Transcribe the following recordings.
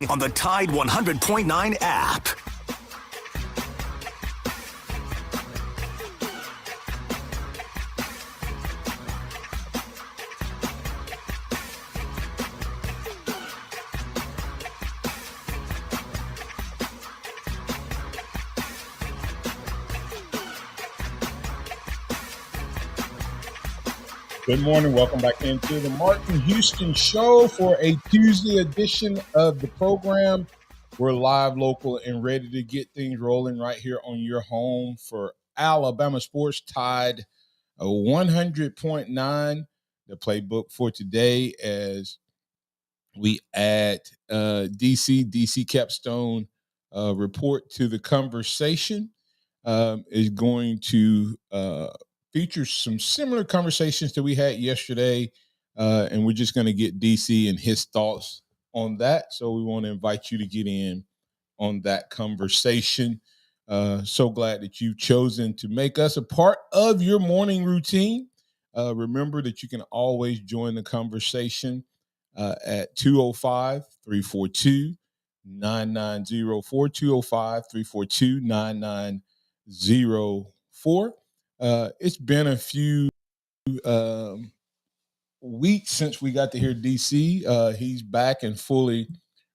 on the Tide 100.9 app. Good morning. Welcome back into the Martin Houston Show for a Tuesday edition of the program. We're live, local, and ready to get things rolling right here on your home for Alabama Sports Tide 100.9, the playbook for today as we add DC Capstone report to the conversation. Is going to feature some similar conversations that we had yesterday, and we're just going to get DC and his thoughts on that. So we want to invite you to get in on that conversation. So glad that you've chosen to make us a part of your morning routine. Remember that you can always join the conversation at 205-342-9904, 205-342-9904. It's been a few weeks since we got to hear DC. He's back and fully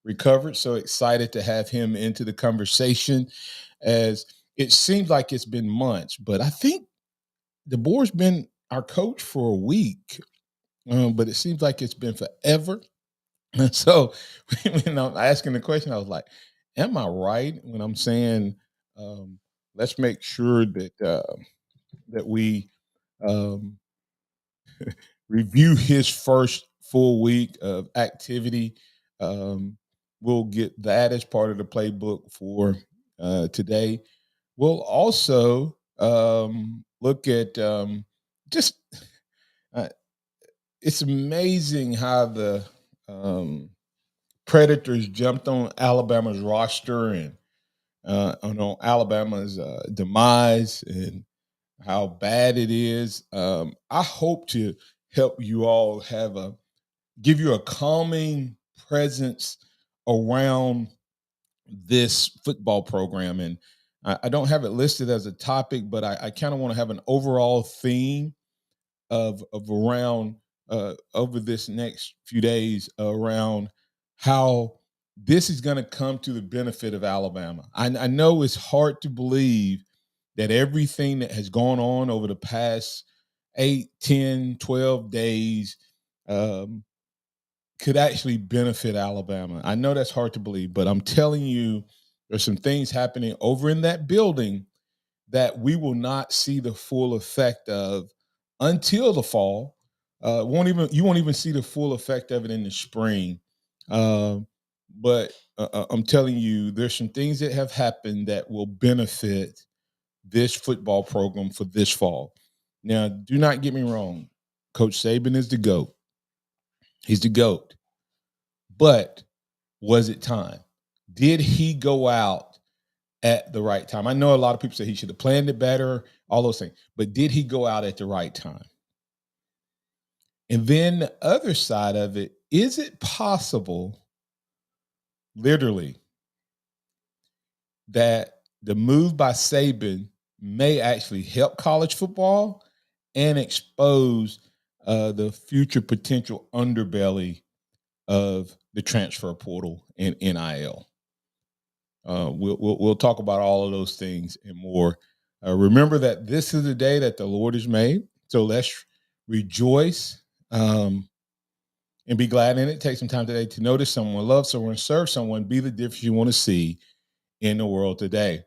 recovered. So excited to have him into the conversation, as it seems like it's been months, but I think DeBoer's been our coach for a week, but it seems like it's been forever. And so when I'm asking the question, I was like, am I right when I'm saying let's make sure that we review his first full week of activity? We'll get that as part of the playbook for today. We'll also look at just it's amazing how the Predators jumped on Alabama's roster and on Alabama's demise and how bad it is. I hope to help you all give you a calming presence around this football program. And I don't have it listed as a topic, but I kind of want to have an overall theme of around over this next few days around how this is going to come to the benefit of Alabama. I know it's hard to believe that everything that has gone on over the past 8, 10, 12 days could actually benefit Alabama. I know that's hard to believe, but I'm telling you, there's some things happening over in that building that we will not see the full effect of until the fall. You won't even see the full effect of it in the spring. But I'm telling you, there's some things that have happened that will benefit this football program for this fall. Now, do not get me wrong. Coach Saban is the GOAT. He's the GOAT. But was it time? Did he go out at the right time? I know a lot of people say he should have planned it better, all those things. But did he go out at the right time? And then the other side of it, is it possible, literally, that the move by Saban may actually help college football and expose the future potential underbelly of the transfer portal and NIL? We'll talk about all of those things and more. Remember that this is the day that the Lord has made, so let's rejoice and be glad in it. Take some time today to notice someone, love someone, serve someone, be the difference you want to see in the world today.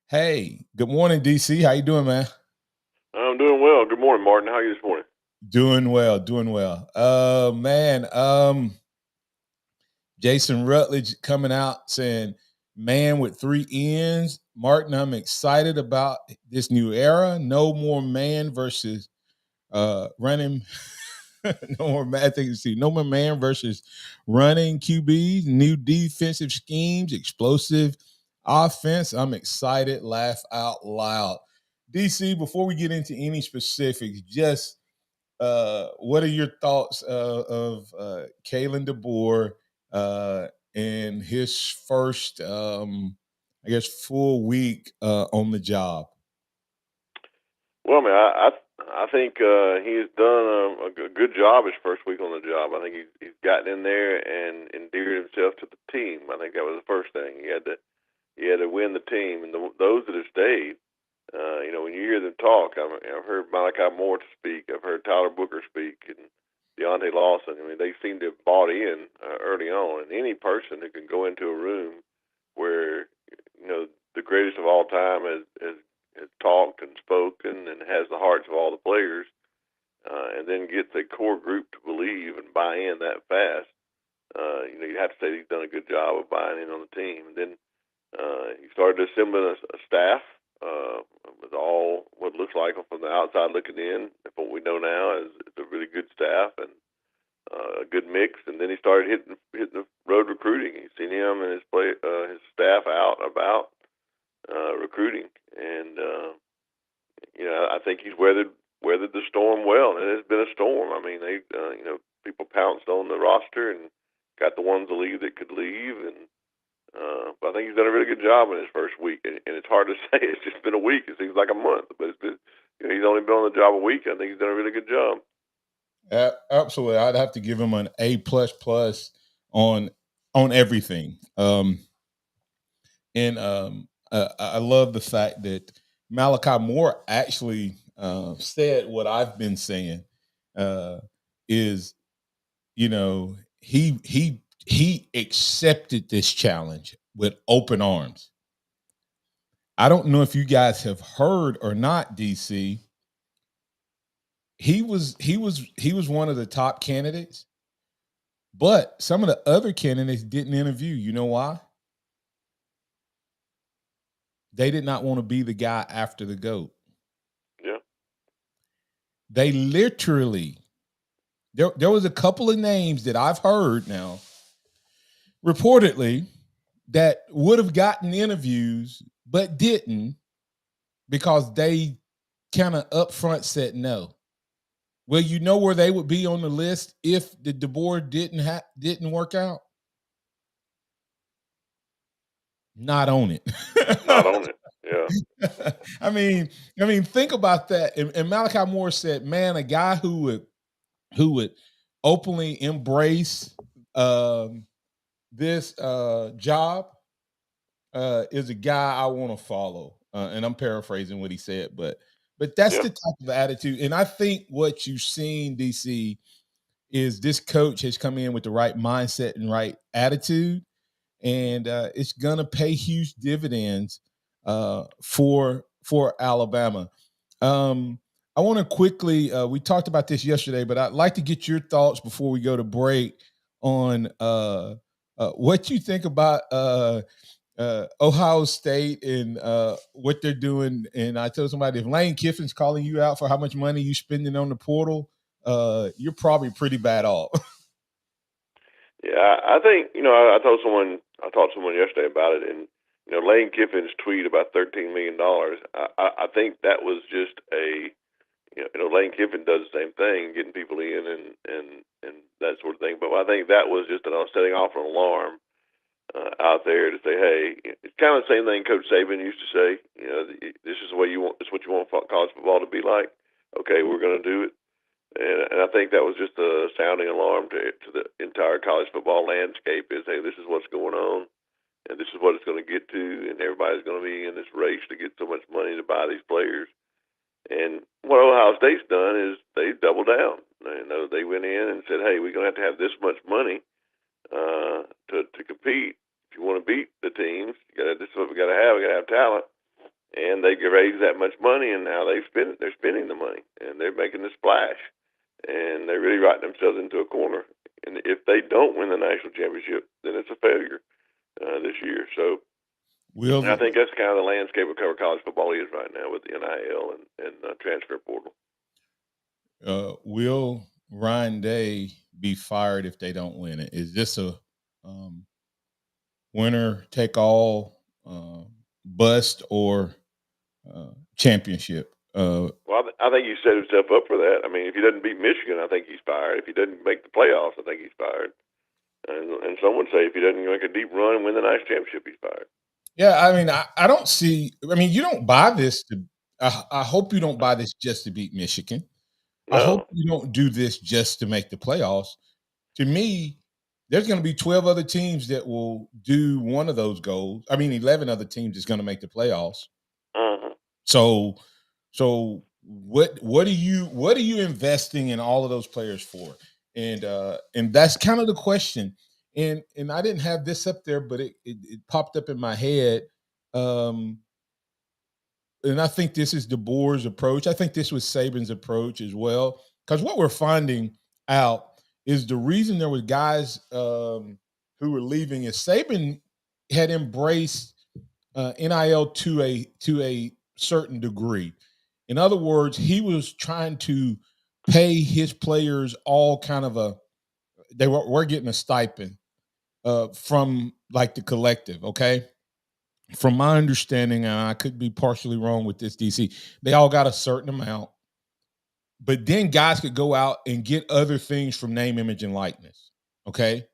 Hey, good morning, DC. How you doing, man? I'm doing well. Good morning, Martin. How are you this morning? Doing well. Jason Rutledge coming out saying, man with 3 N's. Martin, I'm excited about this new era. No more man versus running. No more man versus running QBs, new defensive schemes, explosive offense. I'm excited. Laugh out loud. DC, before we get into any specifics, just what are your thoughts of Kalen DeBoer in his first, I guess, full week on the job? Well, I mean, I think he's done a good job his first week on the job. I think he's gotten in there and endeared himself to the team. I think that was the first thing. He had to win the team, and those that have stayed. When you hear them talk, I've heard Malachi Moore speak. I've heard Tyler Booker speak, and Deontay Lawson. I mean, they seem to have bought in early on. And any person who can go into a room where the greatest of all time has talked and spoken and has the hearts of all the players, and then gets a core group to believe and buy in that fast. You have to say he's done a good job of buying in on the team. And then he started assembling a staff with all what looks like from the outside looking in. What we know now is it's a really good staff and a good mix. And then he started hitting the road recruiting. You've seen him and his staff out about recruiting, and I think he's weathered the storm well. And it's been a storm. I mean, they people pounced on the roster and got the ones to leave that could leave, and but I think he's done a really good job in his first week. And it's hard to say. It's just been a week. It seems like a month, but it's been he's only been on the job a week. I think he's done a really good job. Absolutely, I'd have to give him an A++ on everything. I love the fact that Malachi Moore actually said what I've been saying is, he accepted this challenge with open arms. I don't know if you guys have heard or not, DC. He was one of the top candidates, but some of the other candidates didn't interview. You know why? They did not want to be the guy after the GOAT. Yeah. They literally, there was a couple of names that I've heard now, reportedly, that would have gotten interviews but didn't because they kind of upfront said no. Well, you know where they would be on the list if the DeBoer didn't work out? Not on it. Not on it. Yeah. I mean, think about that. And Malachi Moore said, "Man, a guy who would openly embrace this job is a guy I want to follow." And I'm paraphrasing what he said, but that's the type of attitude. And I think what you've seen, DC, is this coach has come in with the right mindset and right attitude, and it's gonna pay huge dividends for Alabama. I want to quickly, we talked about this yesterday, but I'd like to get your thoughts before we go to break on what you think about Ohio State and what they're doing. And I told somebody, if Lane Kiffin's calling you out for how much money you're spending on the portal, you're probably pretty bad off. Yeah, I think I talked to someone yesterday about it, and Lane Kiffin's tweet about $13 million. I think that was just Lane Kiffin does the same thing, getting people in and that sort of thing. But I think that was just setting off an alarm out there to say, hey, it's kind of the same thing Coach Saban used to say. This is the way you want. This is what you want college football to be like. Okay, we're going to do it. And I think that was just a sounding alarm to the entire college football landscape is, hey, this is what's going on, and this is what it's going to get to, and everybody's going to be in this race to get so much money to buy these players. And what Ohio State's done is they doubled down. They went in and said, hey, we're going to have this much money to compete. If you want to beat the teams, this is what we got to have. We got to have talent. And they raised that much money, and now they're spending the money, and they're making the splash. And they're really writing themselves into a corner. And if they don't win the national championship, then it's a failure this year. So I think that's kind of the landscape of college football is right now with the NIL and transfer portal. Will Ryan Day be fired if they don't win it? Is this a winner take all bust or championship? Well, I think he set himself up for that. I mean, if he doesn't beat Michigan, I think he's fired. If he doesn't make the playoffs, I think he's fired. And some would say if he doesn't make a deep run and win the national championship, he's fired. Yeah, I mean, I don't see. I mean, you don't buy this to. I hope you don't buy this just to beat Michigan. I hope No. you don't do this just to make the playoffs. To me, there's going to be 12 other teams that will do one of those goals. I mean, 11 other teams is going to make the playoffs. Uh-huh. So what are you investing in all of those players for? And that's kind of the question. And I didn't have this up there, but it popped up in my head. And I think this is DeBoer's approach. I think this was Saban's approach as well. Because what we're finding out is the reason there were guys who were leaving is Saban had embraced NIL to a certain degree. In other words, he was trying to pay his players all kind of they were getting a stipend from like the collective, okay? From my understanding, and I could be partially wrong with this, DC, they all got a certain amount. But then guys could go out and get other things from name, image, and likeness, okay?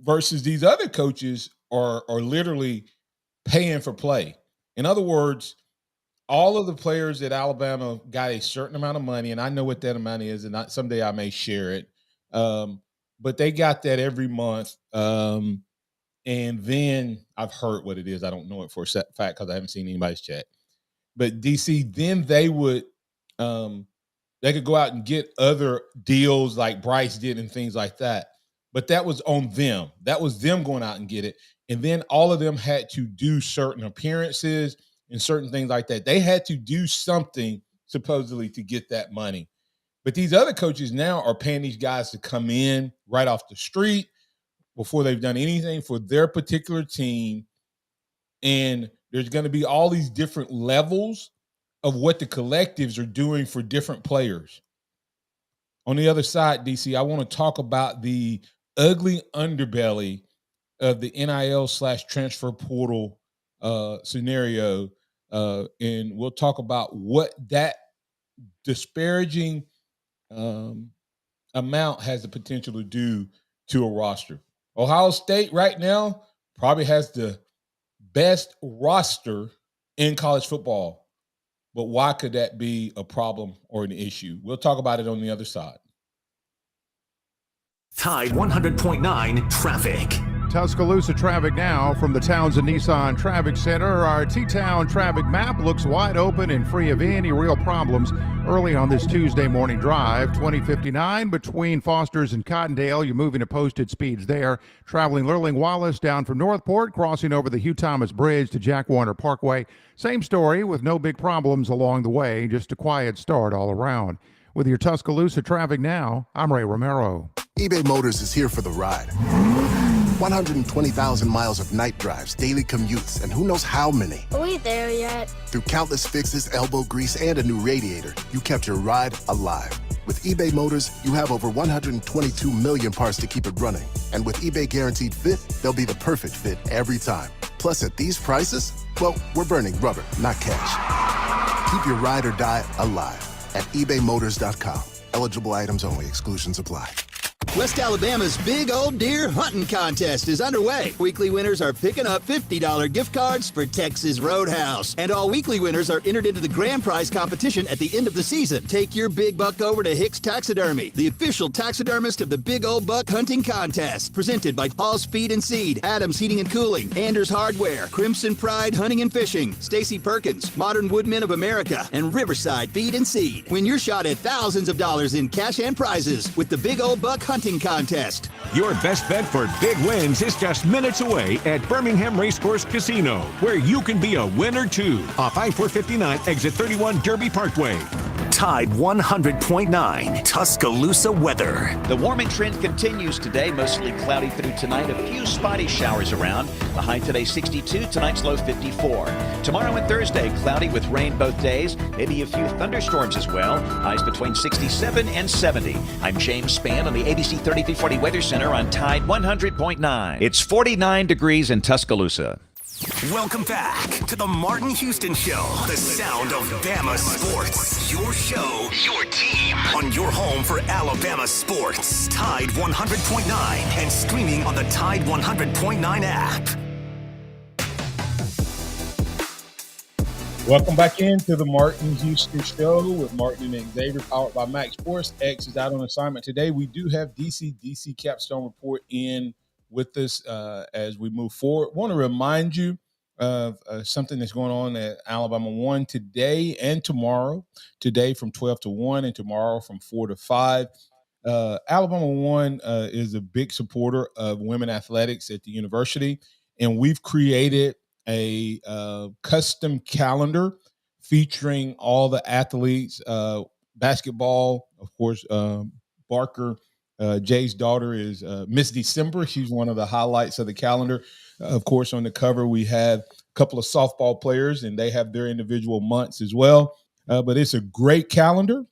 Versus these other coaches are literally paying for play. In other words, all of the players at Alabama got a certain amount of money, and I know what that amount is, and someday I may share it. But they got that every month. And then I've heard what it is. I don't know it for a fact because I haven't seen anybody's chat. But DC, then they could go out and get other deals like Bryce did and things like that. But that was on them. That was them going out and get it. And then all of them had to do certain appearances and certain things like that. They had to do something supposedly to get that money. But these other coaches now are paying these guys to come in right off the street before they've done anything for their particular team. And there's going to be all these different levels of what the collectives are doing for different players. On the other side, DC, I want to talk about the ugly underbelly of the NIL/transfer portal scenario. And we'll talk about what that disparaging amount has the potential to do to a roster. Ohio State right now probably has the best roster in college football. But why could that be a problem or an issue? We'll talk about it on the other side. Tide 100.9 traffic. Tuscaloosa traffic now from the Townsend Nissan Traffic Center. Our T-Town traffic map looks wide open and free of any real problems early on this Tuesday morning drive. 2059 between Foster's and Cottondale. You're moving at posted speeds there. Traveling Lurling Wallace down from Northport, crossing over the Hugh Thomas Bridge to Jack Warner Parkway. Same story with no big problems along the way. Just a quiet start all around. With your Tuscaloosa traffic now, I'm Ray Romero. eBay Motors is here for the ride. 120,000 miles of night drives, daily commutes, and who knows how many. Are we there yet? Through countless fixes, elbow grease, and a new radiator, you kept your ride alive. With eBay Motors, you have over 122 million parts to keep it running. And with eBay Guaranteed Fit, they'll be the perfect fit every time. Plus, at these prices, well, we're burning rubber, not cash. Keep your ride or die alive at ebaymotors.com. Eligible items only. Exclusions apply. West Alabama's Big Old Deer Hunting Contest is underway. Weekly winners are picking up $50 gift cards for Texas Roadhouse. And all weekly winners are entered into the grand prize competition at the end of the season. Take your big buck over to Hicks Taxidermy, the official taxidermist of the Big Old Buck Hunting Contest. Presented by Hall's Feed and Seed, Adams Heating and Cooling, Anders Hardware, Crimson Pride Hunting and Fishing, Stacy Perkins, Modern Woodmen of America, and Riverside Feed and Seed. Win your shot at thousands of dollars in cash and prizes with the Big Old Buck Hunting Contest. Your best bet for big wins is just minutes away at Birmingham Racecourse Casino, where you can be a winner too. Off I-459, exit 31 Derby Parkway. Tide 100.9 Tuscaloosa weather. The warming trend continues today, mostly cloudy through tonight. A few spotty showers around. The high today 62, tonight's low 54. Tomorrow and Thursday, cloudy with rain both days. Maybe a few thunderstorms as well. Highs between 67 and 70. I'm James Spann on the ABC 3340 Weather Center on Tide 100.9. It's 49 degrees in Tuscaloosa. Welcome back to the Martin Houston Show, the sound of Bama sports. Your show, your team, on your home for Alabama sports. Tide 100.9 and streaming on the Tide 100.9 app. Welcome back into the Martin Houston Show with Martin and Xavier, powered by MaX Sports. X is out on assignment today. We do have DC Capstone report in with us as we move forward. Want to remind you of something that's going on at Alabama 1 today and tomorrow. Today from 12 to 1 and tomorrow from 4 to 5. Alabama 1 is a big supporter of women athletics at the university, and we've created a custom calendar featuring all the athletes. Basketball, of course, Barker, Jay's daughter is Miss December. She's one of the highlights of the calendar. Of course, on the cover, we have a couple of softball players, and they have their individual months as well. But it's a great calendar.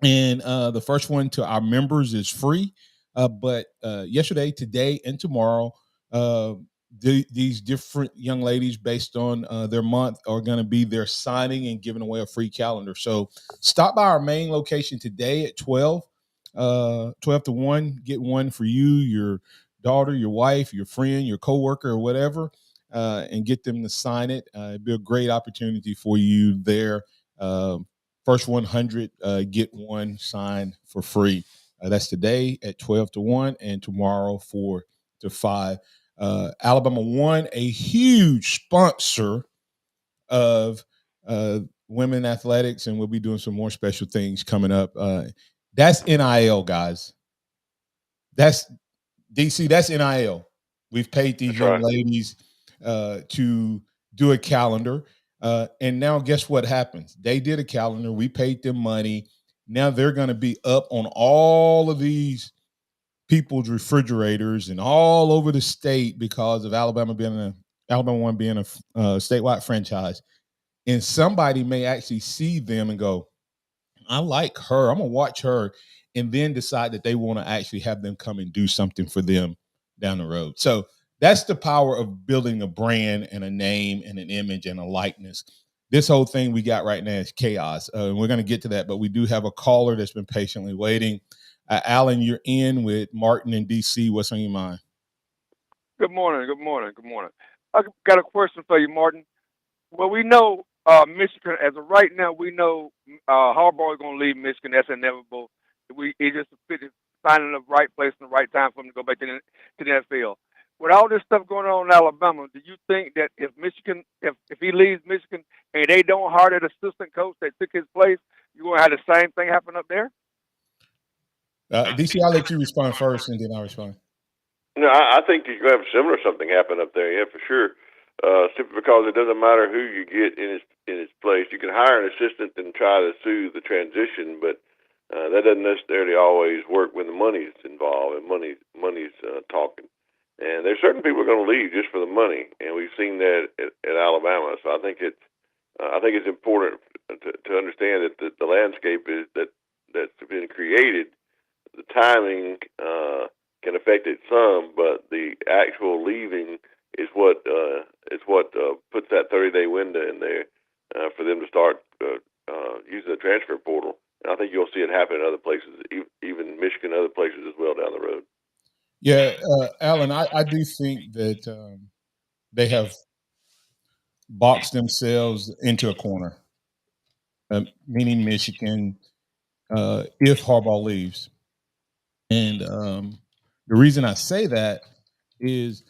And the first one to our members is free. But yesterday, today, and tomorrow, these different young ladies, based on their month, are going to be there signing and giving away a free calendar. So stop by our main location today at 12 to 1. Get one for you, your daughter, your wife, your friend, your coworker, or whatever, and get them to sign it. It'd be a great opportunity for you there. First 100 get one signed for free. That's today at 12 to 1 and tomorrow 4 to 5. Alabama 1, a huge sponsor of women athletics, and we'll be doing some more special things coming up. That's NIL, guys. That's DC. That's NIL. We've paid these young ladies to do a calendar. And now guess what happens? They did a calendar. We paid them money. Now they're going to be up on all of these people's refrigerators and all over the state because of Alabama 1 being a statewide franchise. And somebody may actually see them and go, I like her. I'm going to watch her, and then decide that they want to actually have them come and do something for them down the road. So that's the power of building a brand and a name and an image and a likeness. This whole thing we got right now is chaos. And we're going to get to that, but we do have a caller that's been patiently waiting. Alan, you're in with Martin and DC. What's on your mind? Good morning. I got a question for you, Martin. Well, we know Michigan, as of right now, we know Harbaugh is going to leave Michigan. That's inevitable. It just finding the right place and the right time for him to go back to the NFL. With all this stuff going on in Alabama, do you think that if he leaves Michigan and they don't hire that assistant coach that took his place, you're going to have the same thing happen up there? DC, I'll let you respond first, and then I'll respond. No, I think you're going to have similar something happen up there, yeah, for sure. Simply because it doesn't matter who you get in his place. You can hire an assistant and try to soothe the transition, but that doesn't necessarily always work when the money's involved and money's talking. And there's certain people who are going to leave just for the money, and we've seen that at Alabama. So I think it's important to understand that the landscape is that's been created. The timing can affect it some, but the actual leaving is what puts that 30-day window in there for them to start using the transfer portal. And I think you'll see it happen in other places, even Michigan, other places as well down the road. Yeah, Alan, I do think that they have boxed themselves into a corner, meaning Michigan, if Harbaugh leaves. And the reason I say that is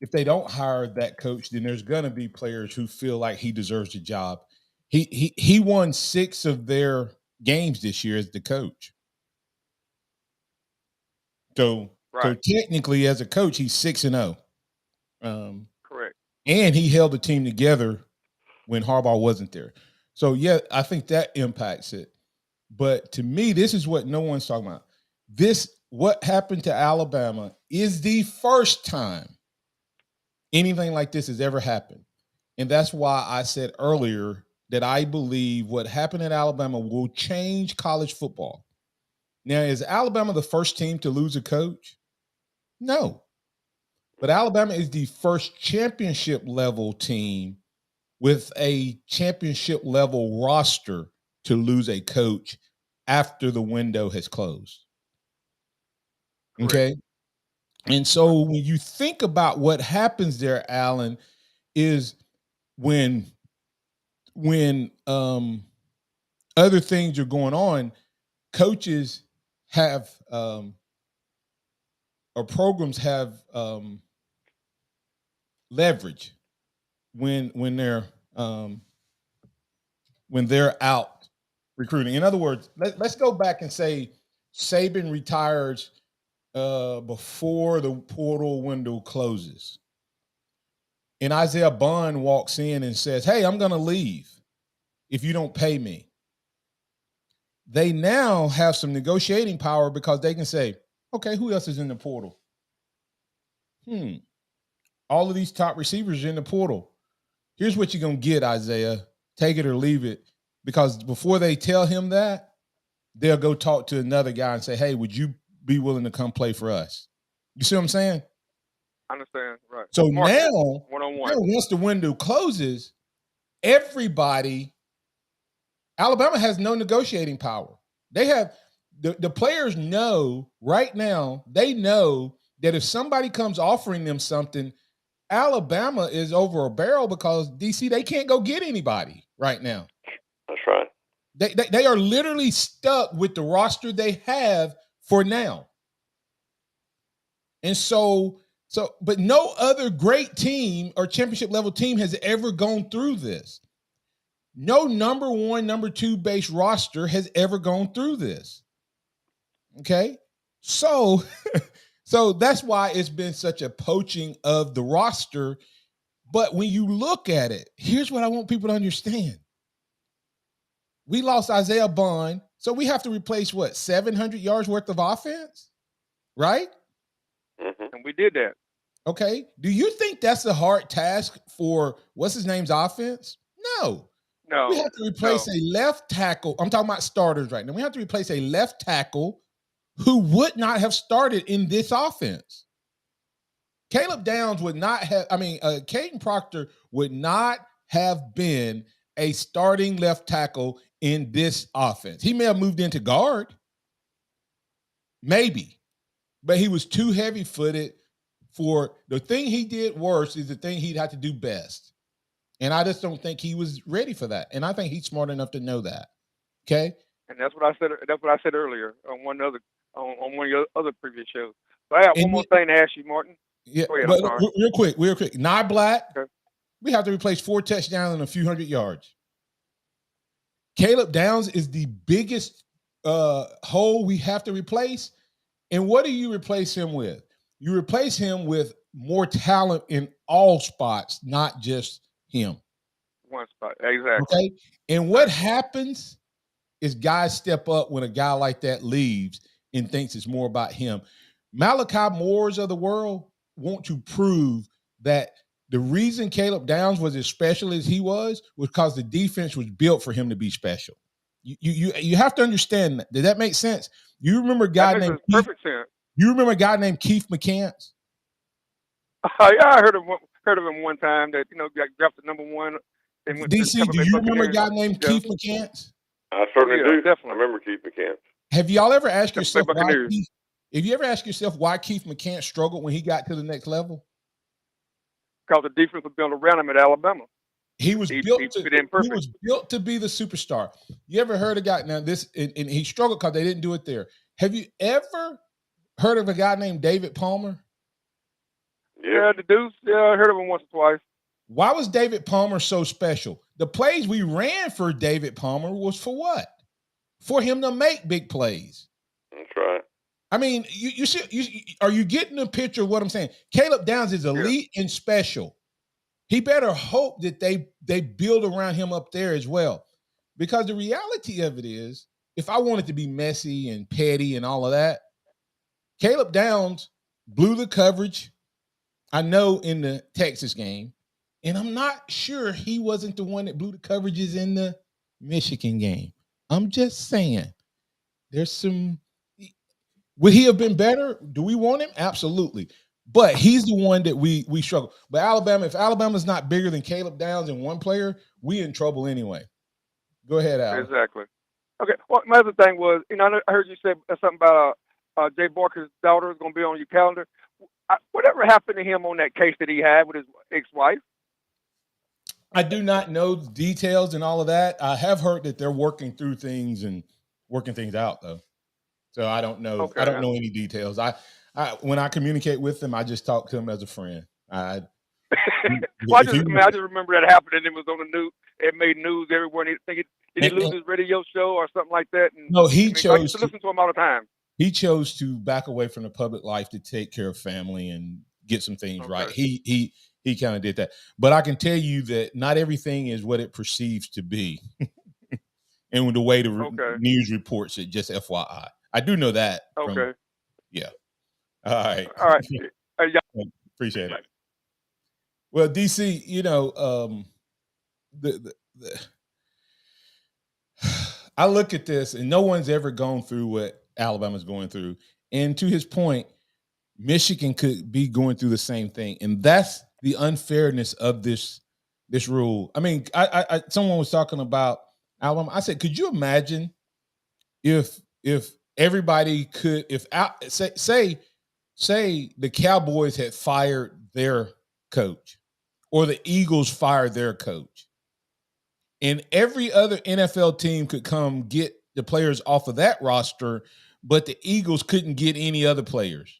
if they don't hire that coach, then there's going to be players who feel like he deserves the job. He won 6 of their games this year as the coach. So technically, as a coach, he's 6-0. Correct. And he held the team together when Harbaugh wasn't there. So, yeah, I think that impacts it. But to me, this is what no one's talking about. What happened to Alabama is the first time anything like this has ever happened. And that's why I said earlier that I believe what happened at Alabama will change college football. Now, is Alabama the first team to lose a coach? No. But Alabama is the first championship level team with a championship level roster to lose a coach after the window has closed. Correct. Okay. And so when you think about what happens there, Alan, is when other things are going on, coaches have or programs have leverage when they're out recruiting. In other words, let's go back and say Saban retires before the portal window closes. And Isaiah Bond walks in and says, "Hey, I'm going to leave if you don't pay me." They now have some negotiating power because they can say, "Okay, who else is in the portal? All of these top receivers are in the portal. Here's what you're going to get, Isaiah. Take it or leave it." Because before they tell him that, they'll go talk to another guy and say, "Hey, would you be willing to come play for us?" You see what I'm saying? I understand, right. So Market, now, one-on-one. once the window closes, Alabama has no negotiating power. They have the players know right now, they know that if somebody comes offering them something, Alabama is over a barrel because DC, they can't go get anybody right now. That's right. They are literally stuck with the roster they have for now. And but no other great team or championship level team has ever gone through this. No number one, number two base roster has ever gone through this. Okay. So that's why it's been such a poaching of the roster. But when you look at it, here's what I want people to understand. We lost Isaiah Bond, so we have to replace 700 yards worth of offense, right? Mm-hmm. And we did that. Okay. Do you think that's a hard task for what's his name's offense? No. No. We have to replace a left tackle. I'm talking about starters right now. We have to replace a left tackle who would not have started in this offense. Caleb Downs would not have, Caden Proctor would not have been a starting left tackle in this offense. He may have moved into guard, maybe, but he was too heavy-footed for the thing he did worse is the thing he'd have to do best. And I just don't think he was ready for that. And I think he's smart enough to know that. Okay. And that's what I said. That's what I said earlier on one of your other previous shows. But I have one more thing to ask you, Martin. Yeah. Go ahead, But I'm sorry. real quick. Nye Black. Okay. We have to replace 4 touchdowns and a few hundred yards. Caleb Downs is the biggest hole we have to replace. And what do you replace him with? You replace him with more talent in all spots, not just him. One spot. Exactly. Okay. And what happens is guys step up when a guy like that leaves and thinks it's more about him. Malachi Moores of the world want to prove that the reason Caleb Downs was as special as he was because the defense was built for him to be special. You have to understand that. Did that make sense? You remember a guy named perfect sense. You remember a guy named Keith McCants? Yeah, I heard of him one time that got drafted number 1. DC, do you remember a guy named Keith McCants? I certainly do. Definitely. I remember Keith McCants. Have y'all ever asked yourself why Keith McCants struggled when he got to the next level? Because the defense was built around him at Alabama. He was built to be the superstar. You ever heard a guy now this and he struggled because they didn't do it there. Have you ever heard of a guy named David Palmer? Yeah, the Deuce. Yeah, I heard of him once or twice. Why was David Palmer so special? The plays we ran for David Palmer was for what? For him to make big plays. That's right. I mean, are you getting the picture of what I'm saying? Caleb Downs is elite and special. He better hope that they build around him up there as well. Because the reality of it is, if I wanted to be messy and petty and all of that, Caleb Downs blew the coverage, I know, in the Texas game. And I'm not sure he wasn't the one that blew the coverages in the Michigan game. I'm just saying. Would he have been better? Do we want him? Absolutely. But he's the one that we struggle. But Alabama, if Alabama's not bigger than Caleb Downs and one player, we in trouble anyway. Go ahead, Al. Exactly. Okay. Well, my other thing was, I heard you say something about DeBoer's daughter is going to be on your calendar. Whatever happened to him on that case that he had with his ex-wife? I do not know the details and all of that. I have heard that they're working through things and working things out, though. So I don't know. Okay. I don't know any details. I when I communicate with them, I just talk to him as a friend. I just remember that happened, and it was on the news. It made news everywhere. Did he lose his radio show or something like that? And, no, he chose. I used to listen to him all the time. He chose to back away from the public life to take care of family and get some things right. He kind of did that. But I can tell you that not everything is what it perceives to be. And the way the news reports it, just FYI. I do know that. Okay. Yeah. All right. All right. Appreciate it. Well, DC, I look at this, and no one's ever gone through what Alabama's going through. And to his point, Michigan could be going through the same thing, and that's the unfairness of this rule. I mean, I someone was talking about Alabama. I said, could you imagine if everybody could, say the Cowboys had fired their coach, or the Eagles fired their coach, and every other NFL team could come get the players off of that roster, but the Eagles couldn't get any other players.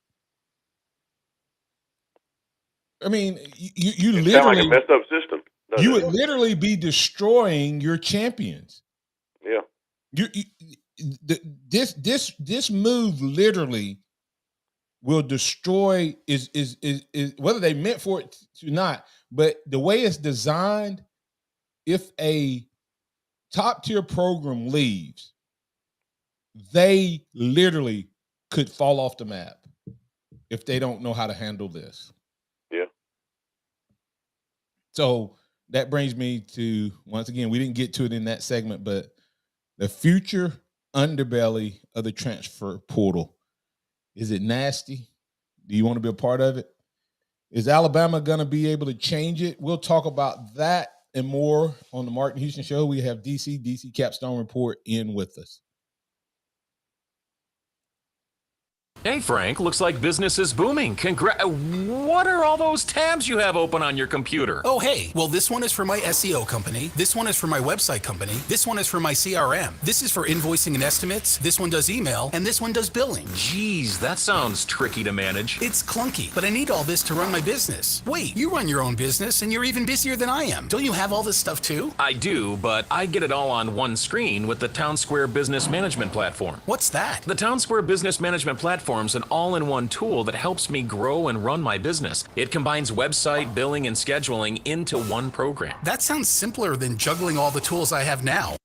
I mean, you literally sound like a messed up system. You would literally be destroying your champions. Yeah. This move literally will destroy is whether they meant for it to not, but the way it's designed, if a top tier program leaves, they literally could fall off the map if they don't know how to handle this. Yeah. So that brings me to, once again, we didn't get to it in that segment, but the future underbelly of the transfer portal. Is it nasty? Do you want to be a part of it? Is Alabama going to be able to change it? We'll talk about that and more on the Martin Houston Show. We have DC Capstone Report in with us. Hey, Frank, looks like business is booming. What are all those tabs you have open on your computer? Oh, hey. Well, this one is for my SEO company. This one is for my website company. This one is for my CRM. This is for invoicing and estimates. This one does email. And this one does billing. Geez, that sounds tricky to manage. It's clunky, but I need all this to run my business. Wait, you run your own business, and you're even busier than I am. Don't you have all this stuff, too? I do, but I get it all on one screen with the Town Square Business Management Platform. What's that? The Town Square Business Management Platform is an all-in-one tool that helps me grow and run my business. It combines website, billing, and scheduling into one program. That sounds simpler than juggling all the tools I have now.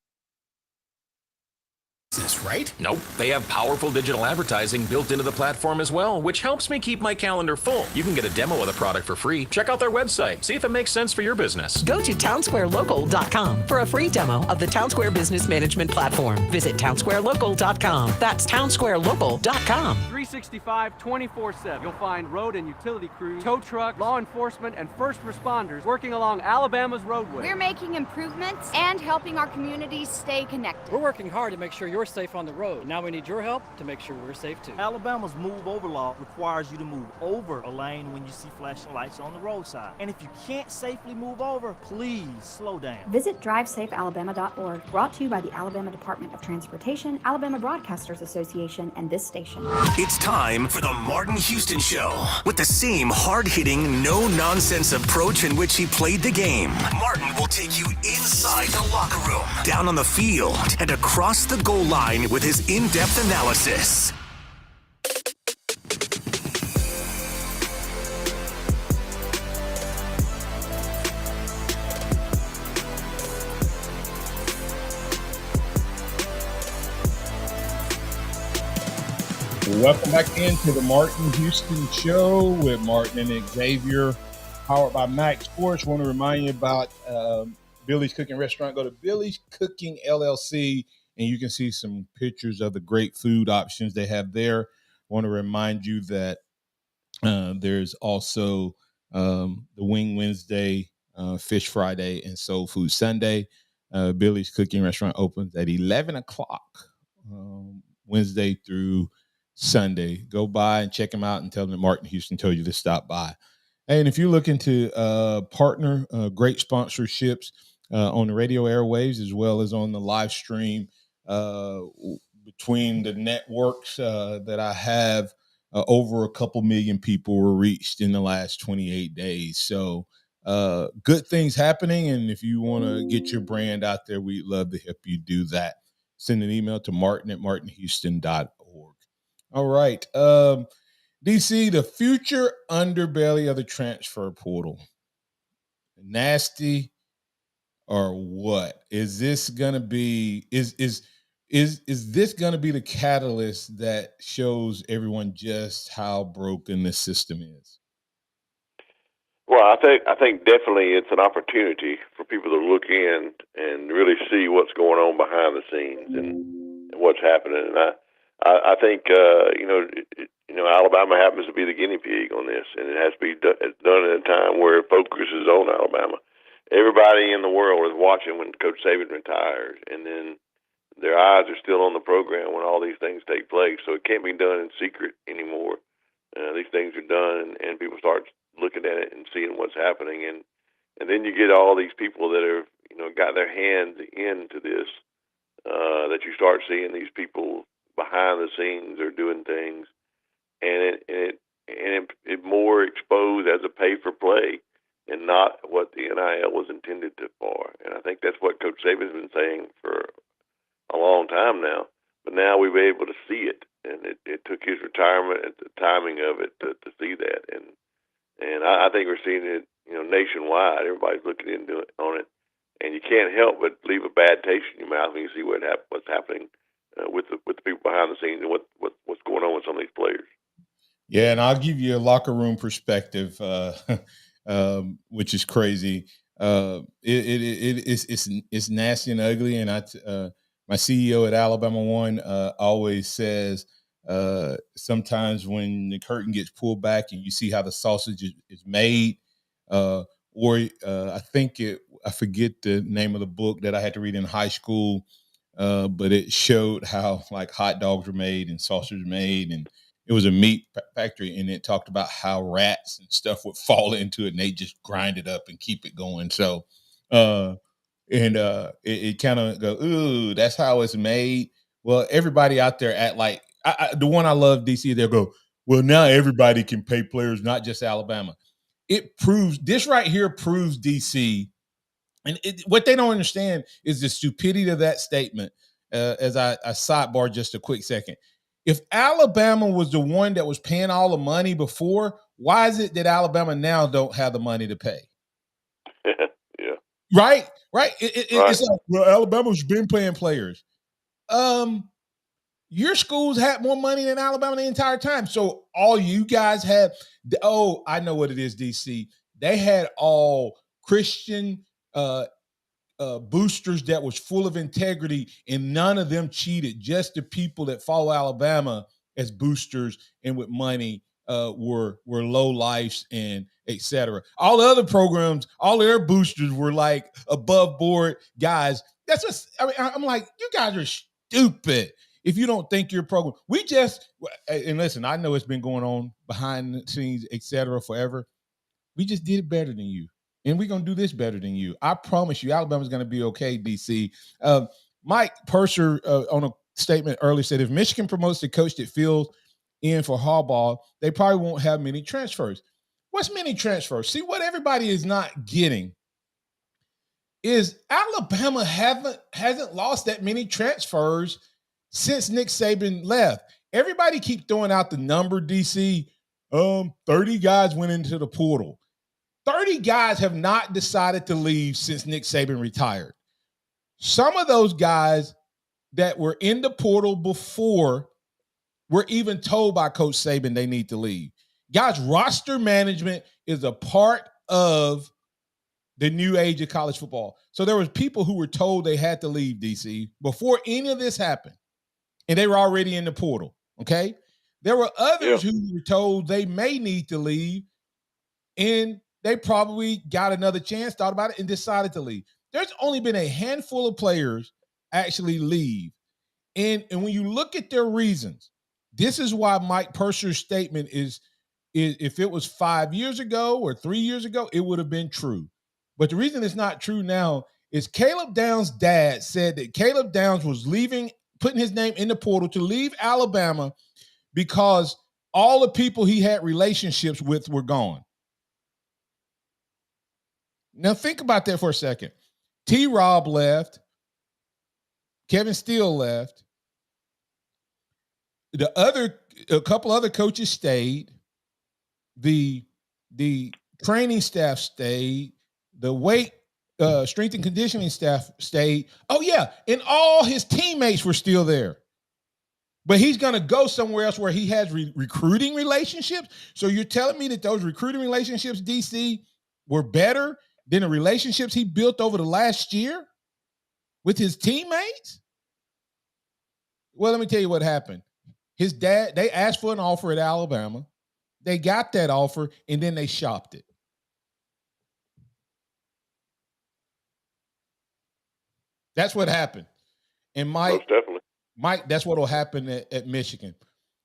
Right? Nope. They have powerful digital advertising built into the platform as well, which helps me keep my calendar full. You can get a demo of the product for free. Check out their website. See if it makes sense for your business. Go to townsquarelocal.com for a free demo of the Town Square Business Management Platform. Visit townsquarelocal.com. That's townsquarelocal.com. 365, 24/7. You'll find road and utility crews, tow trucks, law enforcement, and first responders working along Alabama's roadway. We're making improvements and helping our communities stay connected. We're working hard to make sure you're safe on the road. Now we need your help to make sure we're safe too. Alabama's move over law requires you to move over a lane when you see flashing lights on the roadside. And if you can't safely move over, please slow down. Visit drivesafealabama.org, brought to you by the Alabama Department of Transportation, Alabama Broadcasters Association, and this station. It's time for the Martin Houston Show. With the same hard-hitting, no-nonsense approach in which he played the game, Martin will take you inside the locker room, down on the field, and across the goal line with his in-depth analysis. Welcome back into the Martin Houston Show with Martin and Xavier, powered by MaX Sports. Want to remind you about Billy's Cooking Restaurant. Go to Billy's Cooking LLC, and you can see some pictures of the great food options they have there. Want to remind you that There's also the Wing Wednesday, Fish Friday, and Soul Food Sunday. Billy's Cooking Restaurant opens at 11 o'clock Wednesday through Sunday. Go by and check them out and tell them that Martin Houston told you to stop by. And if you're looking to partner, great sponsorships on the radio airwaves as well as on the live stream between the networks that I have, over a couple million people were reached in the last 28 days. So good things happening. And if you want to get your brand out there, we'd love to help you do that. Send an email to martin@martinhouston.org. All right. DC, the future underbelly of the transfer portal. Nasty or what? Is this going to be is this going to be the catalyst that shows everyone just how broken this system is? Well, I think definitely it's an opportunity for people to look in and really see what's going on behind the scenes and what's happening. And I think Alabama happens to be the guinea pig on this, and it has to be done at a time where focus is on Alabama. Everybody in the world is watching when Coach Saban retires, and then their eyes are still on the program when all these things take place. So it can't be done in secret anymore. These things are done, and people start looking at it and seeing what's happening, and then you get all these people that have got their hands into this. That you start seeing these people behind the scenes are doing things, and it more exposed as a pay for play and not what the NIL was intended for. And I think that's what Coach Saban's been saying for a long time now. But now we've been able to see it, and it took his retirement and the timing of it to see that. And I think we're seeing it, nationwide. Everybody's looking into it on it, and you can't help but leave a bad taste in your mouth when you see what's happening with the people behind the scenes and what's going on with some of these players. Yeah, and I'll give you a locker room perspective, which is crazy. It's nasty and ugly, and my CEO at Alabama One always says sometimes when the curtain gets pulled back and you see how the sausage is made, I forget the name of the book that I had to read in high school, but it showed how like hot dogs were made and sausage made, and it was a meat factory, and it talked about how rats and stuff would fall into it and they just grind it up and keep it going. So it kind of go, ooh, that's how it's made. Well, everybody out there at like the one I love, DC, they'll go, well, now everybody can pay players, not just Alabama. It proves this right here proves DC, and what they don't understand is the stupidity of that statement. As I sidebar just a quick second, if Alabama was the one that was paying all the money before, why is it that Alabama now don't have the money to pay? Yeah. Right. It's like, well, Alabama's been paying players. Your schools had more money than Alabama the entire time. So all you guys had, I know what it is, DC. They had all Christian boosters that was full of integrity, and none of them cheated. Just the people that follow Alabama as boosters and with money were low lifes and etc. All the other programs, all their boosters were like above board guys. That's just, I'm like, you guys are stupid if you don't think your program. And listen, I know it's been going on behind the scenes, etc. forever. We just did it better than you. And we're going to do this better than you. I promise you, Alabama's going to be okay, DC. Mike Purser on a statement earlier said, if Michigan promotes the coach that fills in for Harbaugh, they probably won't have many transfers. What's many transfers? See, what everybody is not getting is Alabama hasn't lost that many transfers since Nick Saban left. Everybody keep throwing out the number, DC. 30 guys went into the portal. 30 guys have not decided to leave since Nick Saban retired. Some of those guys that were in the portal before were even told by Coach Saban they need to leave. Guys, roster management is a part of the new age of college football. So there was people who were told they had to leave, DC, before any of this happened, and they were already in the portal, okay? There were others who were told they may need to leave, and they probably got another chance, thought about it, and decided to leave. There's only been a handful of players actually leave. And when you look at their reasons, this is why Mike Purser's statement is if it was 5 years ago or 3 years ago, it would have been true. But the reason it's not true now is Caleb Downs' dad said that Caleb Downs was leaving, putting his name in the portal to leave Alabama because all the people he had relationships with were gone. Now think about that for a second. T-Rob left. Kevin Steele left. A couple other coaches stayed. The training staff stayed. The weight, strength and conditioning staff stayed. Oh yeah, and all his teammates were still there. But he's going to go somewhere else where he has recruiting relationships. So you're telling me that those recruiting relationships, DC, were better than the relationships he built over the last year with his teammates? Well, let me tell you what happened. His dad, they asked for an offer at Alabama. They got that offer, and then they shopped it. That's what happened. And Mike, that's what will happen at Michigan.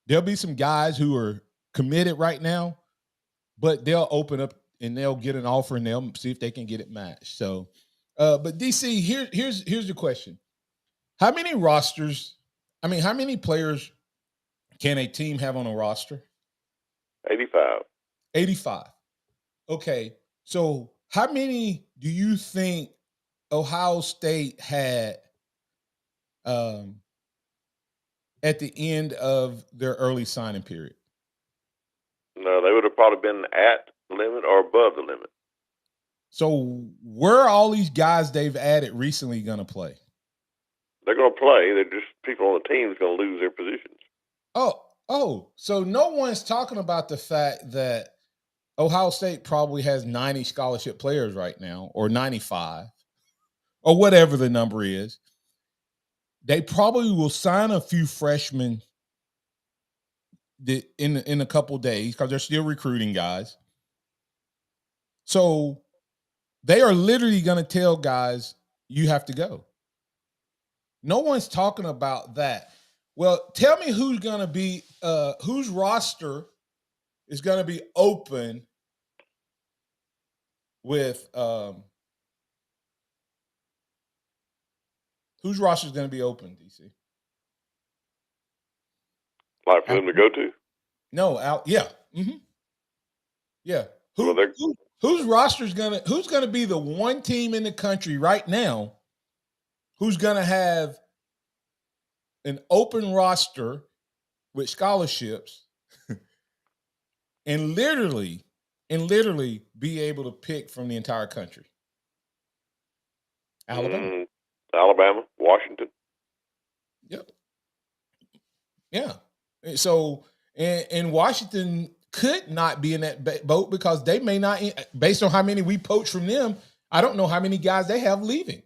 There'll be some guys who are committed right now, but they'll open up and they'll get an offer and they'll see if they can get it matched. So, but DC, here's the question. How many players can a team have on a roster? 85. 85. Okay. So how many do you think Ohio State had at the end of their early signing period? No, they would have probably been at the limit or above the limit. So where are all these guys they've added recently going to play? They're going to play. They're just people on the team is going to lose their positions. Oh, so no one's talking about the fact that Ohio State probably has 90 scholarship players right now, or 95, or whatever the number is. They probably will sign a few freshmen in a couple days because they're still recruiting guys. So they are literally going to tell guys, you have to go. No one's talking about that. Well, tell me who's going to be, whose roster is going to be open with, whose roster is going to be open, DC? Like for them to go to? No, yeah. Mm-hmm. Yeah. Whose roster is who's going to be the one team in the country right now who's going to have an open roster with scholarships and literally be able to pick from the entire country? Alabama. Alabama, Washington. Yep. Yeah. So, and Washington could not be in that boat because they may not, based on how many we poach from them, I don't know how many guys they have leaving.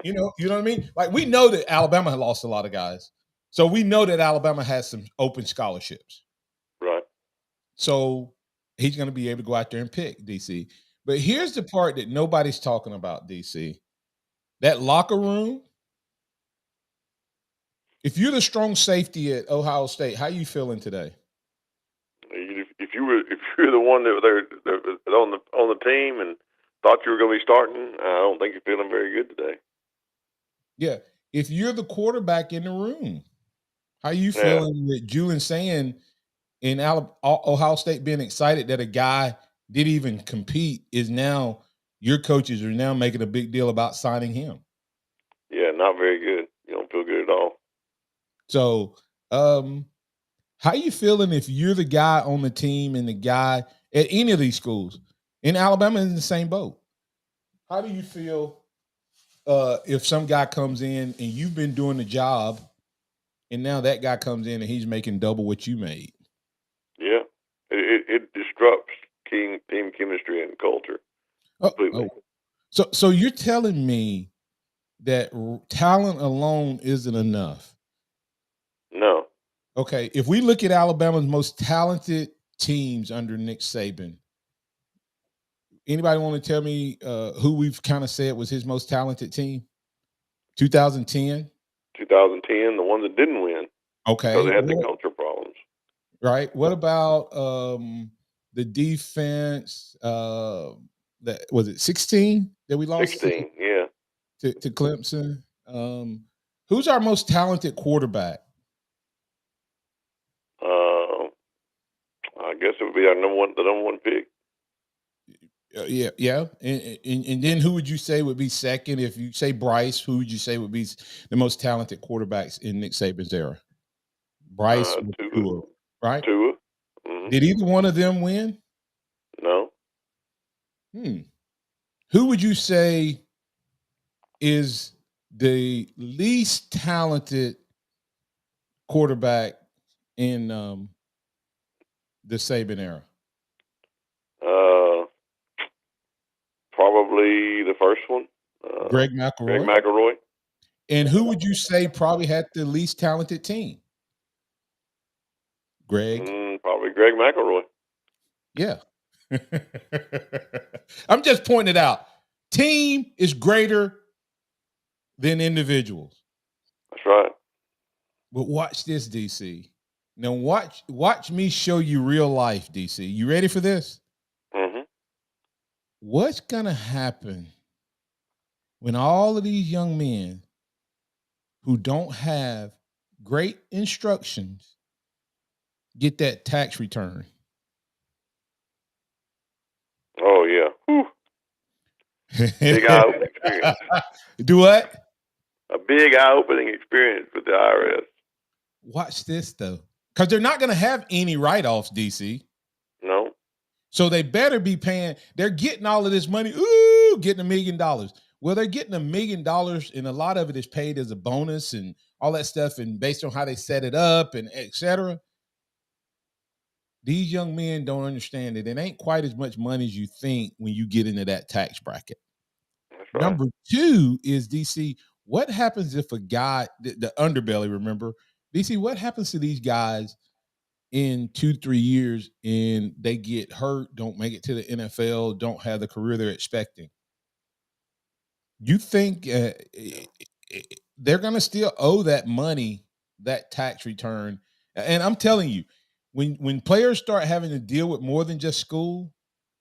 You know what I mean? Like, we know that Alabama lost a lot of guys. So we know that Alabama has some open scholarships. Right. So he's going to be able to go out there and pick, DC. But here's the part that nobody's talking about, DC. That locker room, if you're the strong safety at Ohio State, how are you feeling today? If you're the one that they're on the team and thought you were going to be starting, I don't think you're feeling very good today. Yeah. If you're the quarterback in the room, how are you feeling with Julian saying in Ohio State being excited that a guy didn't even compete is now your coaches are now making a big deal about signing him? Yeah, not very good. You don't feel good at all. So, how you feeling if you're the guy on the team and the guy at any of these schools? In Alabama is in the same boat. How do you feel if some guy comes in and you've been doing the job and now that guy comes in and he's making double what you made? Yeah. It disrupts team chemistry and culture completely. So you're telling me that talent alone isn't enough? No. Okay, if we look at Alabama's most talented teams under Nick Saban, anybody want to tell me who we've kind of said was his most talented team? 2010? 2010, the ones that didn't win. Okay. Because they had the culture problems. Right. What about the defense? That was it 16 that we lost? 16, yeah. To Clemson. Who's our most talented quarterback? I guess it would be the number one pick. Yeah. And then who would you say would be second? If you say Bryce, who would you say would be the most talented quarterbacks in Nick Saban's era? Bryce, Tua, right? Tua. Mm-hmm. Did either one of them win? No. Who would you say is the least talented quarterback in the Saban era? Probably the first one. Greg McElroy. Greg McElroy. And who would you say probably had the least talented team? Greg? Probably Greg McElroy. Yeah. I'm just pointing it out. Team is greater than individuals. That's right. But watch this, DC. Now watch me show you real life, DC. You ready for this? Mm-hmm. What's gonna happen when all of these young men who don't have great instructions get that tax return? Oh yeah. Big eye-opening experience. Do what? A big eye-opening experience with the IRS. Watch this though, because they're not going to have any write-offs, DC. No. So they better be paying. They're getting all of this money. Ooh, getting $1 million. Well, they're getting $1 million, and a lot of it is paid as a bonus and all that stuff, and based on how they set it up and et cetera. These young men don't understand that it ain't quite as much money as you think when you get into that tax bracket. That's right. Number two is, DC, what happens if a guy, the underbelly, remember? DC, what happens to these guys in 2-3 years and they get hurt, don't make it to the NFL, don't have the career they're expecting? You think they're going to still owe that money, that tax return? And I'm telling you, when players start having to deal with more than just school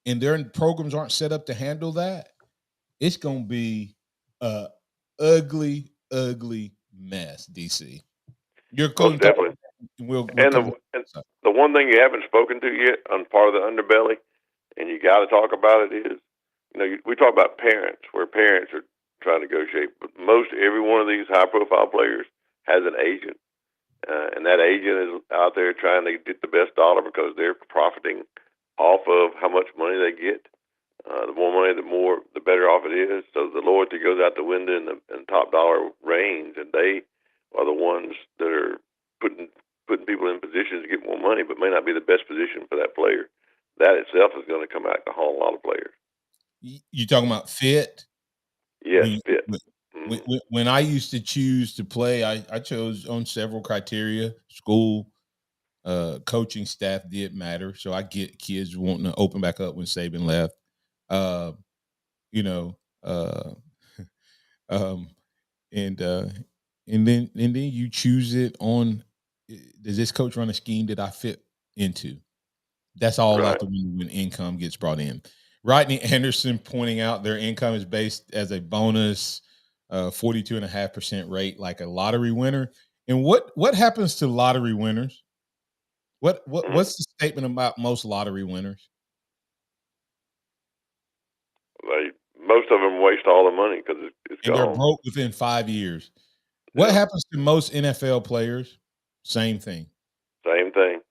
and their programs aren't set up to handle that, it's going to be a ugly, ugly mess, DC. You're Most definitely. The one thing you haven't spoken to yet on part of the underbelly, and you got to talk about it, is, we talk about parents, where parents are trying to negotiate, but most every one of these high-profile players has an agent. And that agent is out there trying to get the best dollar because they're profiting off of how much money they get. The more money, the better off it is. So the loyalty goes out the window in the top dollar range, and they are the ones that are putting people in positions to get more money, but may not be the best position for that player. That itself is going to come out to haunt a lot of players. You talking about fit? Yes, fit. When I used to choose to play, I chose on several criteria. School, coaching staff did matter. So I get kids wanting to open back up when Saban left. And then you choose it on, does this coach run a scheme that I fit into? That's all out the window when income gets brought in. Rodney Anderson pointing out their income is based as a bonus, 42.5% rate, like a lottery winner. And what happens to lottery winners? What's the statement about most lottery winners? Most of them waste all the money because it's and gone. They're broke within 5 years. What happens to most NFL players? Same thing. Same thing.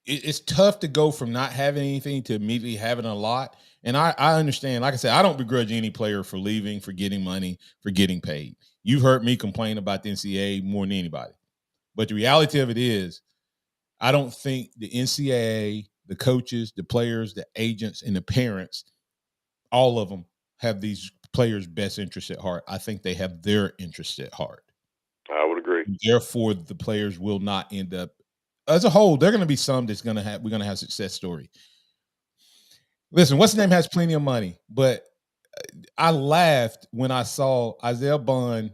It's tough to go from not having anything to immediately having a lot. And I understand, like I said, I don't begrudge any player for leaving, for getting money, for getting paid. You've heard me complain about the NCAA more than anybody. But the reality of it is, I don't think the NCAA, the coaches, the players, the agents, and the parents, all of them have these players' best interests at heart. I think they have their interests at heart. I would agree. Therefore, the players will not end up as a whole. They're going to be some that's going to have. We're going to have success story. Listen, what's his name has plenty of money, but I laughed when I saw Isaiah Bond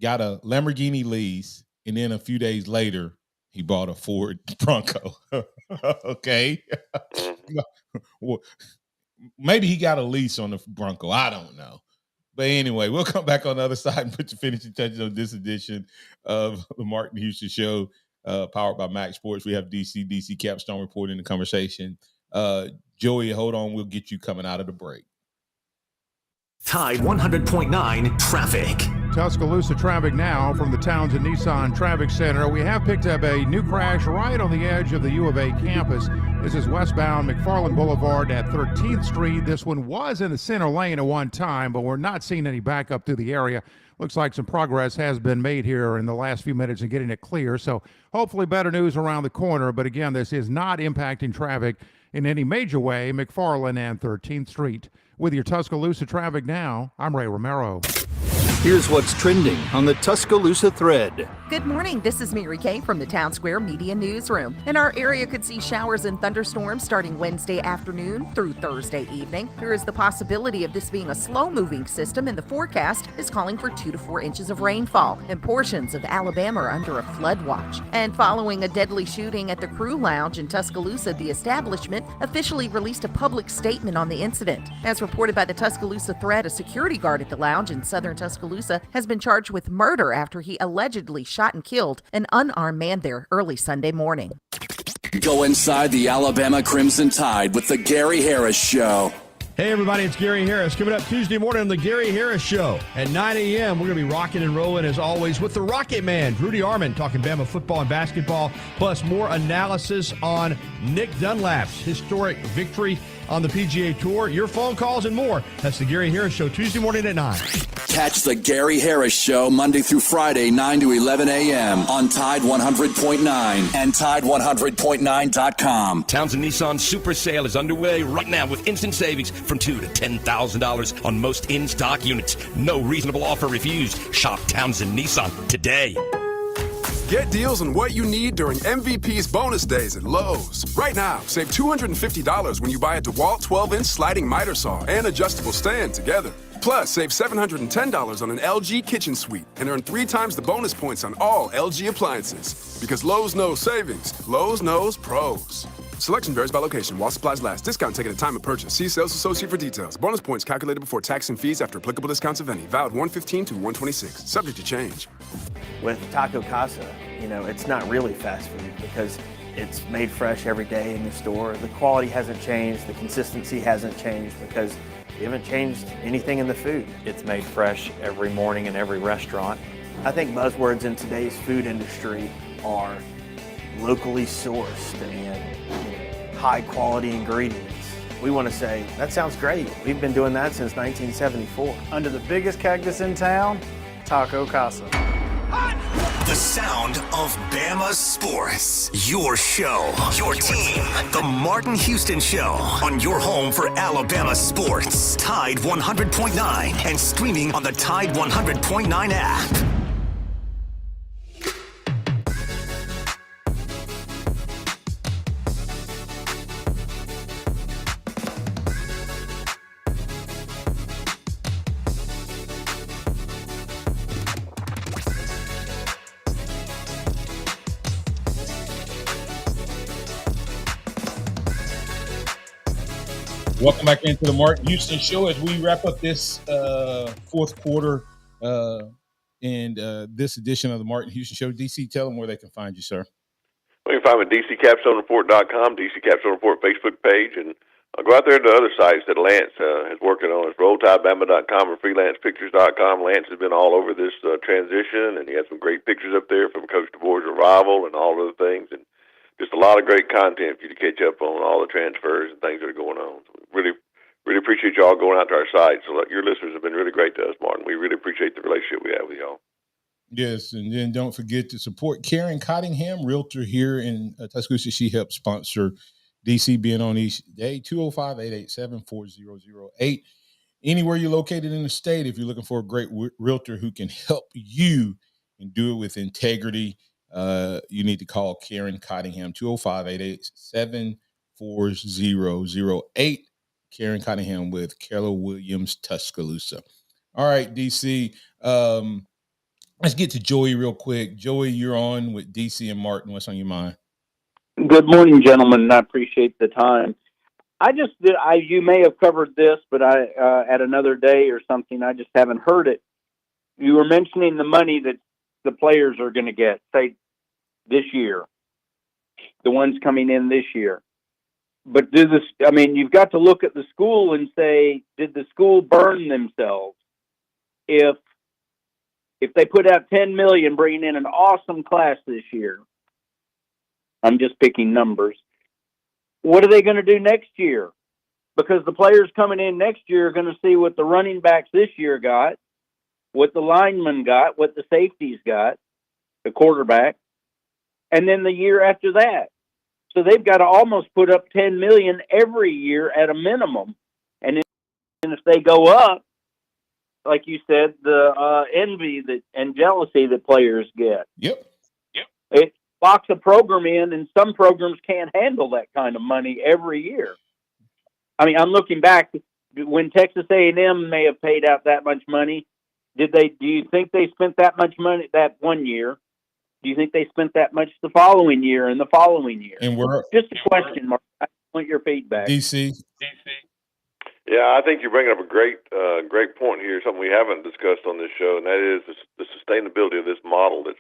got a Lamborghini lease, and then a few days later he bought a Ford Bronco. Okay, well, maybe he got a lease on the Bronco. I don't know. But anyway, we'll come back on the other side and put your finishing touches on this edition of the Martin Houston Show, powered by MaX Sports. We have DC Capstone reporting the conversation. Joey, hold on. We'll get you coming out of the break. Tide 100.9 traffic. Tuscaloosa traffic now from the Townsend Nissan Traffic Center. We have picked up a new crash right on the edge of the U of A campus. This is westbound McFarland Boulevard at 13th Street. This one was in the center lane at one time, but we're not seeing any backup through the area. Looks like some progress has been made here in the last few minutes in getting it clear. So hopefully better news around the corner. But again, this is not impacting traffic in any major way, McFarland and 13th Street. With your Tuscaloosa traffic now, I'm Ray Romero. Here's what's trending on the Tuscaloosa thread. Good morning. This is Mary Kay from the Town Square Media Newsroom. And our area could see showers and thunderstorms starting Wednesday afternoon through Thursday evening. There is the possibility of this being a slow-moving system, and the forecast is calling for 2 to 4 inches of rainfall. And portions of Alabama are under a flood watch. And following a deadly shooting at the Crew Lounge in Tuscaloosa, the establishment officially released a public statement on the incident. As reported by the Tuscaloosa Thread, a security guard at the lounge in southern Tuscaloosa has been charged with murder after he allegedly shot and killed an unarmed man there early Sunday morning. Go inside the Alabama Crimson Tide with the Gary Harris Show. Hey everybody, it's Gary Harris. Coming up Tuesday morning on the Gary Harris Show at 9 a.m. We're going to be rocking and rolling as always with the Rocket Man, Rudy Armand, talking Bama football and basketball, plus more analysis on Nick Dunlap's historic victory on the PGA Tour. Your phone calls and more. That's the Gary Harris Show Tuesday morning at 9. Catch the Gary Harris Show Monday through Friday, 9 to 11 a.m. on Tide 100.9 and Tide100.9.com. Townsend Nissan Super Sale is underway right now with instant savings from $2,000 to $10,000 on most in-stock units. No reasonable offer refused. Shop Townsend Nissan today. Get deals on what you need during MVP's bonus days at Lowe's. Right now, save $250 when you buy a DeWalt 12-inch sliding miter saw and adjustable stand together. Plus, save $710 on an LG kitchen suite and earn 3 times the bonus points on all LG appliances. Because Lowe's knows savings, Lowe's knows pros. Selection varies by location while supplies last. Discount taken at time of purchase. See sales associate for details. Bonus points calculated before tax and fees after applicable discounts of any. Valid 1/15 to 1/26. Subject to change. With Taco Casa, it's not really fast food because it's made fresh every day in the store. The quality hasn't changed. The consistency hasn't changed because we haven't changed anything in the food. It's made fresh every morning in every restaurant. I think buzzwords in today's food industry are locally sourced and high quality ingredients. We want to say, that sounds great. We've been doing that since 1974. Under the biggest cactus in town, Taco Casa. The sound of Bama sports. Your show, your team. The Martin Houston Show on your home for Alabama sports. Tide 100.9 and streaming on the Tide 100.9 app. Welcome back into the Martin Houston Show as we wrap up this fourth quarter and this edition of the Martin Houston Show. DC, tell them where they can find you, sir. Well, you can find me at DCCapstoneReport.com, DC Capstone Report Facebook page, and I'll go out there to other sites that Lance is working on. It's RollTideBama.com and FreelancePictures.com. Lance has been all over this transition, and he has some great pictures up there from Coach DeBoer's arrival and all other things, and just a lot of great content for you to catch up on all the transfers and things that are going on. So really appreciate y'all going out to our site. So your listeners have been really great to us, Martin. We really appreciate the relationship we have with y'all. Yes, and then don't forget to support Karen Cottingham, realtor here in Tuscaloosa. She helps sponsor DC being on each day, 205-887-4008. Anywhere you're located in the state, if you're looking for a great realtor who can help you and do it with integrity, you need to call Karen Cottingham, 205-887-4008. Karen Cottingham with Keller Williams, Tuscaloosa. All right, DC. Let's get to Joey real quick. Joey, you're on with DC and Martin. What's on your mind? Good morning, gentlemen, and I appreciate the time. You may have covered this, but at another day or something, I just haven't heard it. You were mentioning the money that the players are going to get, say, this year, the ones coming in this year. But you've got to look at the school and say, did the school burn themselves? If they put out $10 million, bringing in an awesome class this year, I'm just picking numbers. What are they going to do next year? Because the players coming in next year are going to see what the running backs this year got, what the linemen got, what the safeties got, the quarterback, and then the year after that. So they've got to almost put up $10 million every year at a minimum. And if they go up, like you said, the envy and jealousy that players get. Yep. It locks a program in, and some programs can't handle that kind of money every year. I mean, I'm looking back when Texas A&M may have paid out that much money. Do you think they spent that much money that one year? Do you think they spent that much the following year and the following year? And we're just a question, Mark. I want your feedback. DC. Yeah, I think you're bringing up a great point here, something we haven't discussed on this show, and that is the sustainability of this model that's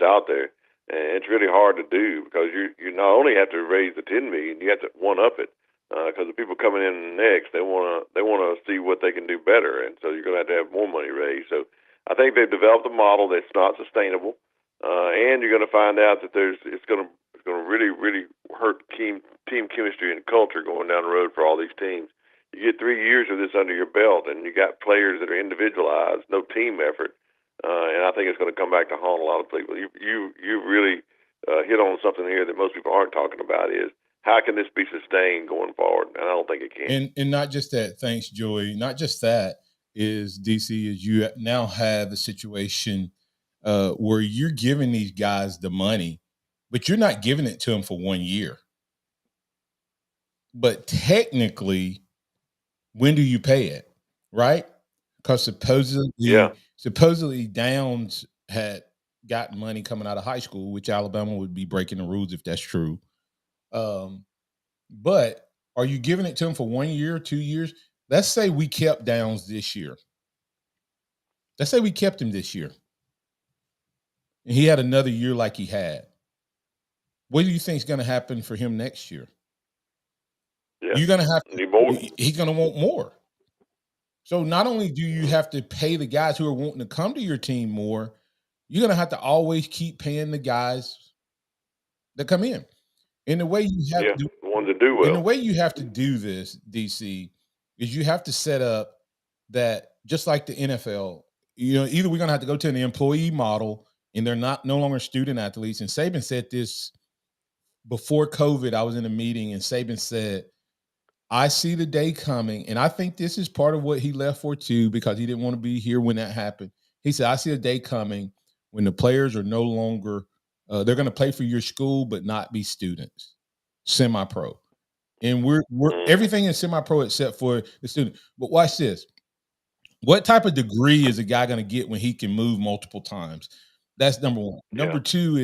out there. And it's really hard to do because you not only have to raise the $10 million, you have to one up it because the people coming in next they want to see what they can do better, and so you're going to have more money raised. So I think they've developed a model that's not sustainable, and you're going to find out that it's going to really hurt team chemistry and culture going down the road for all these teams. You get 3 years of this under your belt, and you got players that are individualized, no team effort, and I think it's going to come back to haunt a lot of people. You really hit on something here that most people aren't talking about is how can this be sustained going forward? And I don't think it can. And not just that. Thanks, Joey. Not just that is DC is you now have a situation where you're giving these guys the money, but you're not giving it to them for 1 year. But technically, when do you pay it, right? Because supposedly Downs had gotten money coming out of high school, which Alabama would be breaking the rules if that's true. But are you giving it to him for 1 year, 2 years? Let's say we kept Downs this year. Let's say we kept him this year. And he had another year like he had. What do you think is going to happen for him next year? Yeah. You're going to have need more. He's going to want more. So not only do you have to pay the guys who are wanting to come to your team more, you're going to have to always keep paying the guys that come in. And the way you have the ones that do well. And the way you have to do this, DC, is you have to set up that just like the NFL, either we're going to have to go to an employee model and they're no longer student athletes. And Saban said this before COVID. I was in a meeting and Saban said, I see the day coming, and I think this is part of what he left for too, because he didn't want to be here when that happened. He said, I see a day coming when the players are no longer, they're going to play for your school, but not be students, semi-pro. And we're everything is semi-pro except for the student. But watch this. What type of degree is a guy going to get when he can move multiple times? That's number one. Number two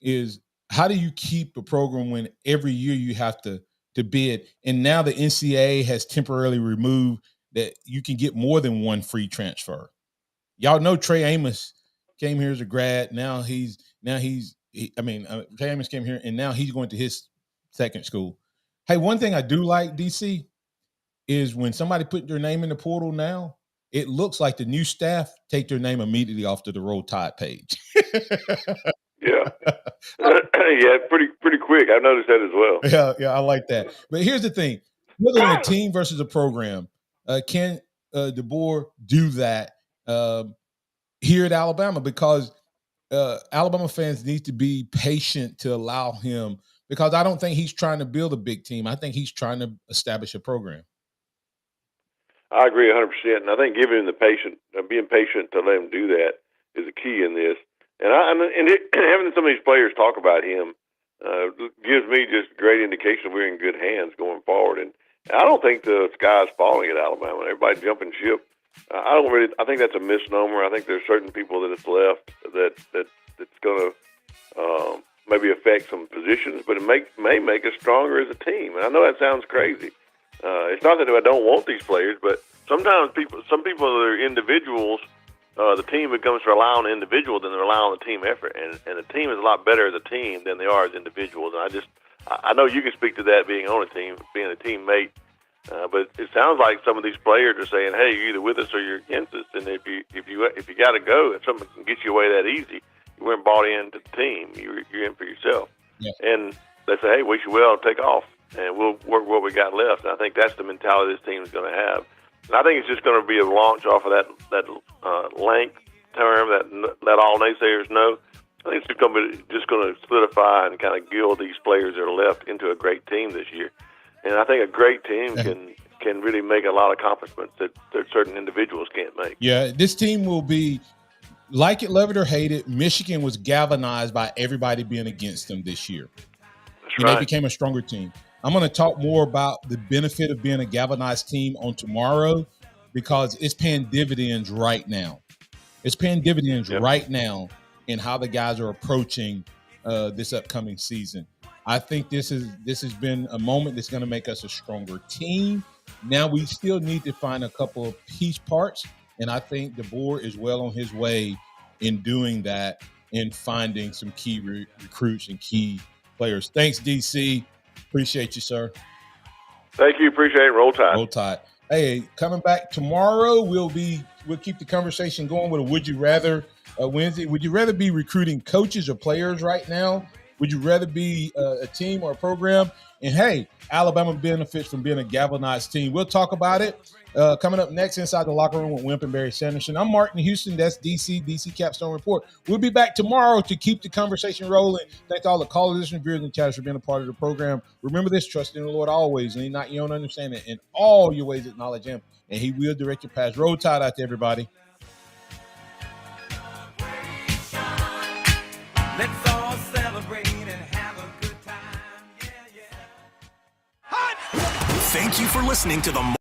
is how do you keep a program when every year you have to bid? And now the NCAA has temporarily removed that you can get more than one free transfer. Y'all know Trey Amos came here as a grad. Trey Amos came here and now he's going to his second school. Hey, one thing I do like, DC, is when somebody put their name in the portal now, it looks like the new staff take their name immediately off to the Roll Tide page. Yeah. Yeah, pretty quick. I've noticed that as well. Yeah, I like that. But here's the thing. Whether in a team versus a program, can DeBoer do that here at Alabama? Because Alabama fans need to be patient to allow him, because I don't think he's trying to build a big team. I think he's trying to establish a program. I agree 100%. And I think giving him being patient to let him do that is a key in this. And having some of these players talk about him gives me just great indication we're in good hands going forward. And I don't think the sky's falling at Alabama. Everybody jumping ship. I think that's a misnomer. I think there's certain people that it's left that's going to maybe affect some positions, but it may make us stronger as a team. And I know that sounds crazy. It's not that I don't want these players, but sometimes some people that are individuals, the team becomes to rely on the individual than they rely on the team effort. And the team is a lot better as a team than they are as individuals. And I know you can speak to that being on a team, being a teammate. But it sounds like some of these players are saying, "Hey, you're either with us or you're against us." And if you got to go, if something can get you away that easy, you weren't bought into the team. You're in for yourself. Yeah. And they say, "Hey, wish you well. Take off, and we'll work what we got left." And I think that's the mentality this team is going to have. And I think it's just going to be a launch off of that length term that let all naysayers know. I think it's just going to solidify and kind of gild these players that are left into a great team this year. And I think a great team can really make a lot of accomplishments that certain individuals can't make. Yeah, this team will be, like it, love it or hate it, Michigan was galvanized by everybody being against them this year. That's and right. They became a stronger team. I'm going to talk more about the benefit of being a galvanized team on tomorrow because it's paying dividends right now. It's paying dividends right now in how the guys are approaching this upcoming season. I think this has been a moment that's going to make us a stronger team. Now we still need to find a couple of piece parts, and I think DeBoer is well on his way in doing that and finding some key recruits and key players. Thanks, DC. Appreciate you, sir. Thank you. Appreciate it. Roll Tide. Roll Tide. Hey, coming back tomorrow, we'll keep the conversation going with a Would You Rather Wednesday. Would you rather be recruiting coaches or players right now? Would you rather be a team or a program? And, hey, Alabama benefits from being a galvanized team. We'll talk about it coming up next inside the locker room with Wimp and Barry Sanderson. I'm Martin Houston. That's DC Capstone Report. We'll be back tomorrow to keep the conversation rolling. Thank all the callers, listeners, viewers, and chatters for being a part of the program. Remember this, trust in the Lord always, lean not your own understanding. In all your ways acknowledge him, and he will direct your paths. Roll Tide out to everybody. Let's all celebrate and have a good time. Yeah, yeah. Thank you for listening to the